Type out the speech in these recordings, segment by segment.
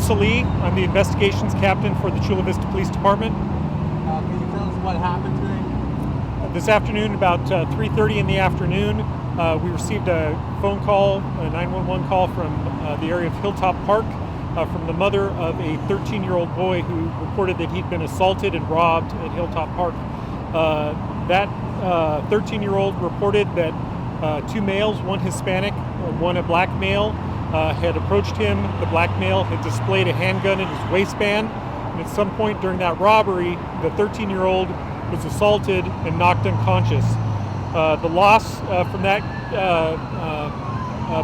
Sallee. I'm the investigations captain for the Chula Vista Police Department. Can you tell us what happened today? This afternoon, about 3:30 in the afternoon, we received a phone call, a 911 call from the area of Hilltop Park from the mother of a 13-year-old boy who reported that he'd been assaulted and robbed at Hilltop Park. That 13-year-old reported that two males, one Hispanic, one a black male, had approached him. The black male had displayed a handgun in his waistband, and at some point during that robbery, the 13-year-old was assaulted and knocked unconscious. The loss from that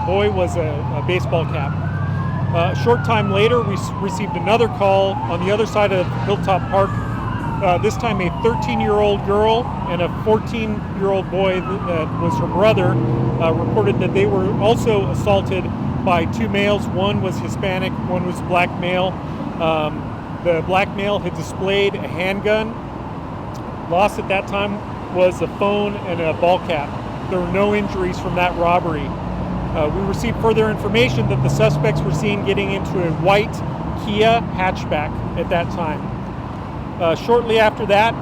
boy was a baseball cap. A short time later, we received another call on the other side of Hilltop Park. This time a 13-year-old girl and a 14-year-old boy that was her brother reported that they were also assaulted by two males. One was Hispanic, one was black male. The black male had displayed a handgun. Lost at that time was a phone and a ball cap. There were no injuries from that robbery. We received further information that the suspects were seen getting into a white Kia hatchback at that time. Shortly after that,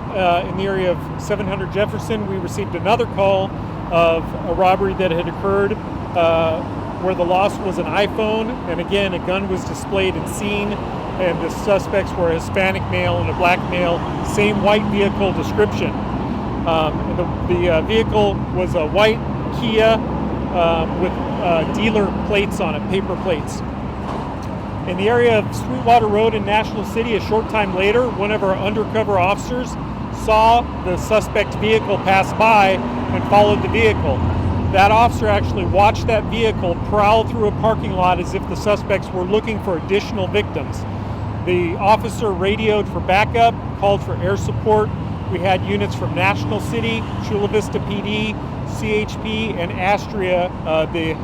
in the area of 700 Jefferson, we received another call of a robbery that had occurred where the loss was an iPhone, and again, a gun was displayed and seen, and the suspects were a Hispanic male and a black male, same white vehicle description. The vehicle was a white Kia with dealer plates on it, paper plates. In the area of Sweetwater Road in National City, a short time later, one of our undercover officers saw the suspect vehicle pass by and followed the vehicle. That officer actually watched that vehicle prowl through a parking lot as if the suspects were looking for additional victims. The officer radioed for backup, called for air support. We had units from National City, Chula Vista PD, CHP, and Astria, the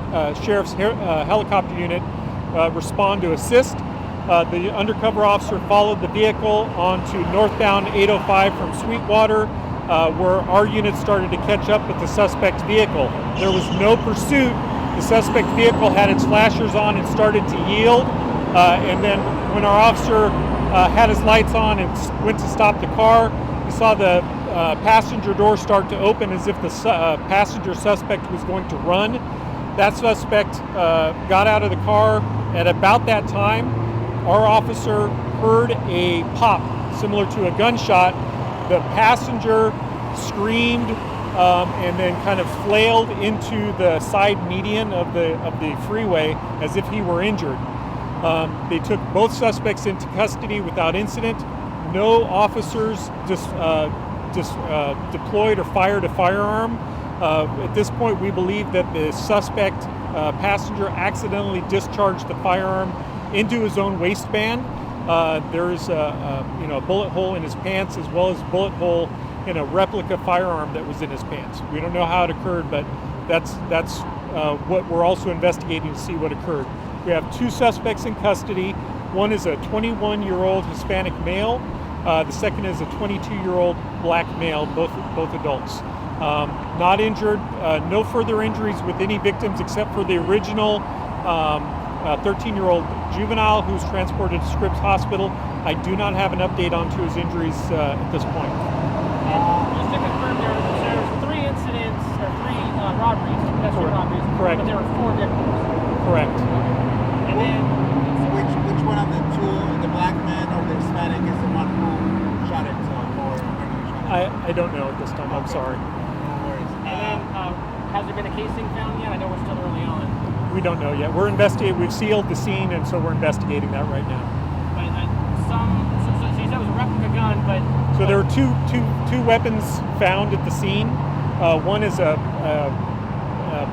sheriff's helicopter unit, respond to assist. The undercover officer followed the vehicle onto northbound 805 from Sweetwater, where our unit started to catch up with the suspect vehicle. There was no pursuit. The suspect vehicle had its flashers on and started to yield. And then when our officer had his lights on and went to stop the car, we saw the passenger door start to open as if the passenger suspect was going to run. That suspect got out of the car. At about that time, our officer heard a pop similar to a gunshot. The passenger screamed and then kind of flailed into the side median of the freeway as if he were injured. They took both suspects into custody without incident. No officers deployed or fired a firearm. At this point, we believe that the suspect passenger accidentally discharged the firearm into his own waistband. There's a bullet hole in his pants, as well as a bullet hole in a replica firearm that was in his pants. We don't know how it occurred, but that's what we're also investigating to see what occurred. We have two suspects in custody. One is a 21-year-old Hispanic male. The second is a 22-year-old black male, both adults. Not injured, no further injuries with any victims except for the original 13-year-old juvenile who's transported to Scripps Hospital. I do not have an update onto his injuries at this point. And just to confirm, there were three incidents, or three robberies, pedestrian robberies. Correct. But there were four victims. Correct. And then, Which one of the two, the black man or the Hispanic, is the one who shot himself or I don't know at this time. I'm sorry. No worries. and then has there been a casing found yet? I know we're still early on. We don't know yet. We're investigating. We've sealed the scene, and so we're investigating that right now. But so you said it was a replica gun, but... So there are two weapons found at the scene. One is a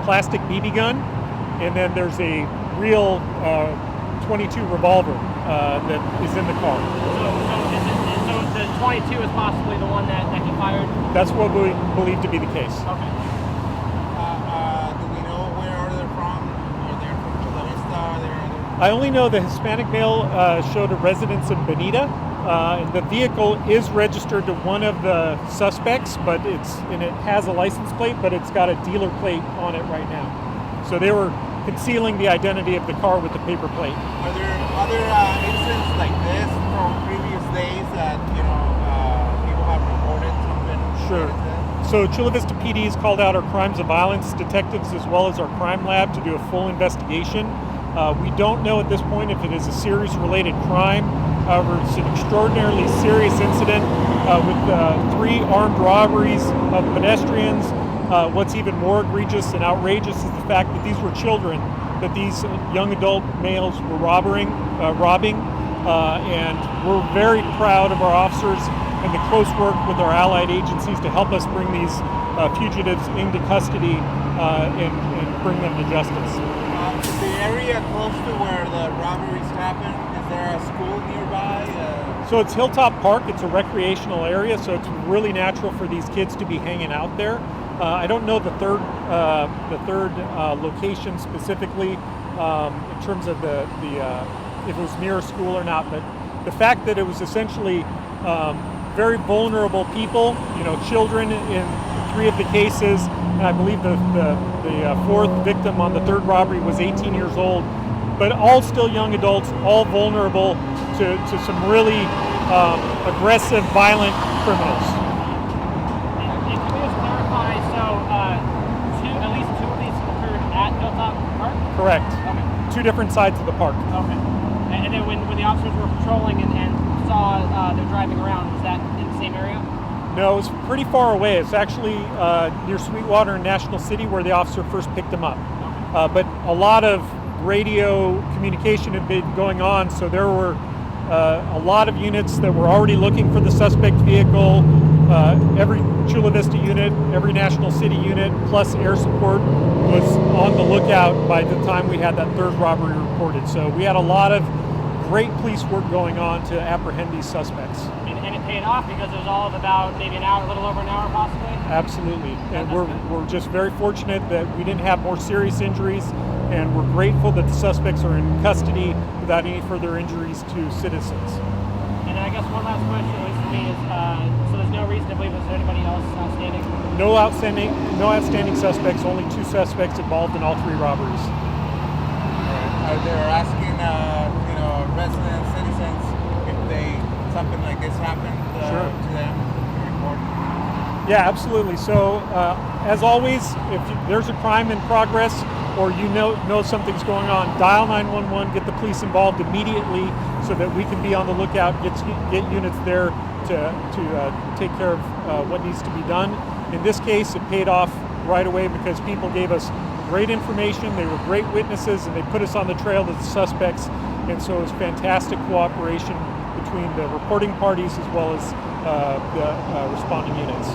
plastic BB gun, and then there's a real .22 revolver that is in the car. So the 22 is possibly the one that he fired? That's what we believe to be the case. Okay. Do we know where are they from? Are they from Chula Vista? Are they... I only know the Hispanic male showed a residence in Bonita. The vehicle is registered to one of the suspects, but it has a license plate, but it's got a dealer plate on it right now. So they were concealing the identity of the car with the paper plate. Are there other incidents like this from previous days that people have reported something? Sure. So Chula Vista PD has called out our crimes of violence detectives as well as our crime lab to do a full investigation. We don't know at this point if it is a series-related crime. However, it's an extraordinarily serious incident with 3 armed robberies of pedestrians. What's even more egregious and outrageous is the fact that these were children that these young adult males were robbing. And we're very proud of our officers and the close work with our allied agencies to help us bring these fugitives into custody and bring them to justice. Is the area close to where the robberies happened? Is there a school nearby? So it's Hilltop Park. It's a recreational area, so it's really natural for these kids to be hanging out there. I don't know the third location specifically in terms of the if it was near a school or not, but the fact that it was essentially very vulnerable people, children in 3 of the cases, and I believe the 4th victim on the 3rd robbery was 18 years old, but all still young adults, all vulnerable to some really aggressive, violent criminals. And can we just clarify, so at least 2 of these occurred at Hilltop Park? Correct. Okay. 2 different sides of the park. Okay. And then when the officers were patrolling and saw them driving around, was that in the same area? No, it was pretty far away. It's actually near Sweetwater and National City where the officer first picked them up. But a lot of radio communication had been going on, so there were a lot of units that were already looking for the suspect vehicle. Every Chula Vista unit, every National City unit, plus air support was on the lookout by the time we had that 3rd robbery reported. So we had a lot of great police work going on to apprehend these suspects. And it paid off because it was all of about maybe an hour, a little over an hour possibly? Absolutely. And we're just very fortunate that we didn't have more serious injuries, and we're grateful that the suspects are in custody without any further injuries to citizens. And I guess one last question, at least for me, is so there's no reason to believe there's anybody else outstanding? No outstanding suspects, only 2 suspects involved in all 3 robberies. They're asking, residents, citizens, if something like this happened Sure. to them to report. Yeah, absolutely. So, as always, if there's a crime in progress or you know something's going on, dial 911, get the police involved immediately so that we can be on the lookout, get units there to take care of what needs to be done. In this case, it paid off right away because people gave us great information, they were great witnesses, and they put us on the trail to the suspects, and so it was fantastic cooperation between the reporting parties as well as the responding units.